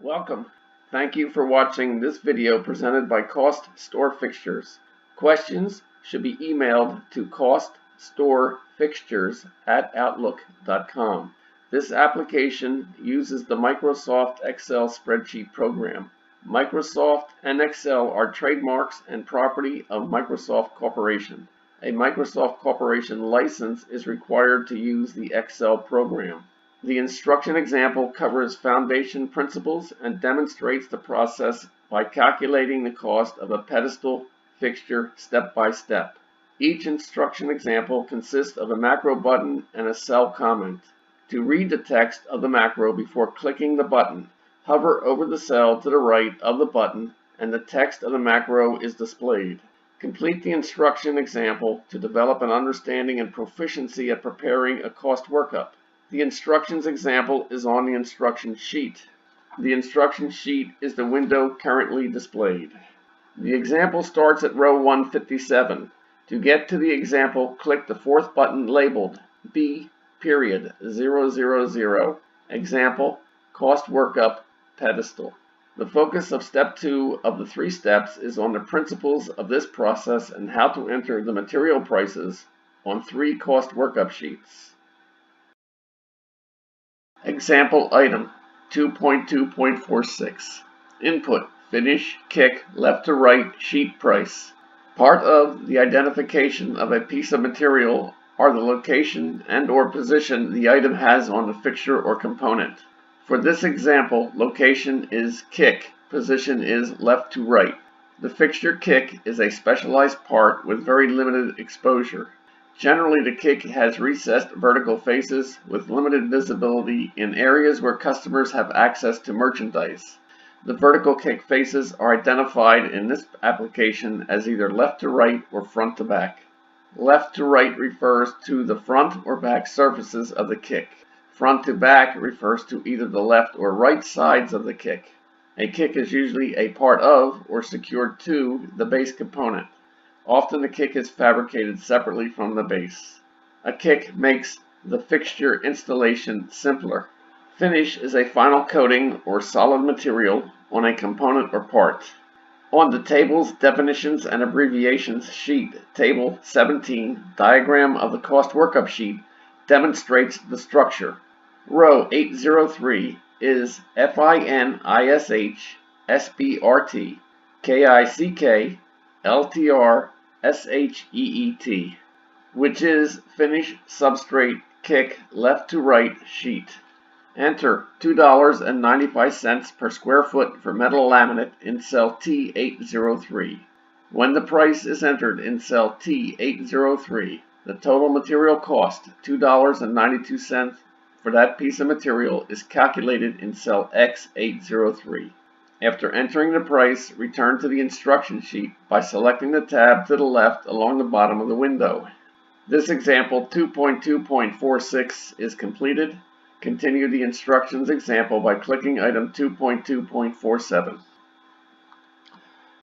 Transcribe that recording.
Welcome. Thank you for watching this video presented by CostStoreFixtures. Questions should be emailed to CostStoreFixtures@outlook.com. This application uses the Microsoft Excel spreadsheet program. Microsoft and Excel are trademarks and property of Microsoft Corporation. A Microsoft Corporation license is required to use the Excel program. The instruction example covers foundation principles and demonstrates the process by calculating the cost of a pedestal fixture step by step. Each instruction example consists of a macro button and a cell comment. To read the text of the macro before clicking the button, hover over the cell to the right of the button and the text of the macro is displayed. Complete the instruction example to develop an understanding and proficiency at preparing a cost workup. The instructions example is on the instruction sheet. The instruction sheet is the window currently displayed. The example starts at row 157. To get to the example, click the fourth button labeled B.000 Example Cost Workup Pedestal. The focus of step 2 of the 3 steps is on the principles of this process and how to enter the material prices on 3 cost workup sheets. Example item 2.2.46. Input, finish, kick, left to right, sheet price. Part of the identification of a piece of material are the location and/or position the item has on the fixture or component. For this example, location is kick, position is left to right. The fixture kick is a specialized part with very limited exposure. Generally, the kick has recessed vertical faces with limited visibility in areas where customers have access to merchandise. The vertical kick faces are identified in this application as either left to right or front to back. Left to right refers to the front or back surfaces of the kick. Front to back refers to either the left or right sides of the kick. A kick is usually a part of or secured to the base component. Often the kick is fabricated separately from the base. A kick makes the fixture installation simpler. Finish is a final coating or solid material on a component or part. On the Tables, Definitions, and Abbreviations sheet, Table 17, diagram of the cost workup sheet, demonstrates the structure. Row 803 is FINISH SBRT KICK LTR SHEET, which is finish substrate kick left to right sheet. Enter $2.95 per square foot for metal laminate in cell T803. When the price is entered in cell T803, the total material cost, $2.92 for that piece of material, is calculated in cell X803. After entering the price, return to the instruction sheet by selecting the tab to the left along the bottom of the window. This example 2.2.46 is completed. Continue the instructions example by clicking item 2.2.47.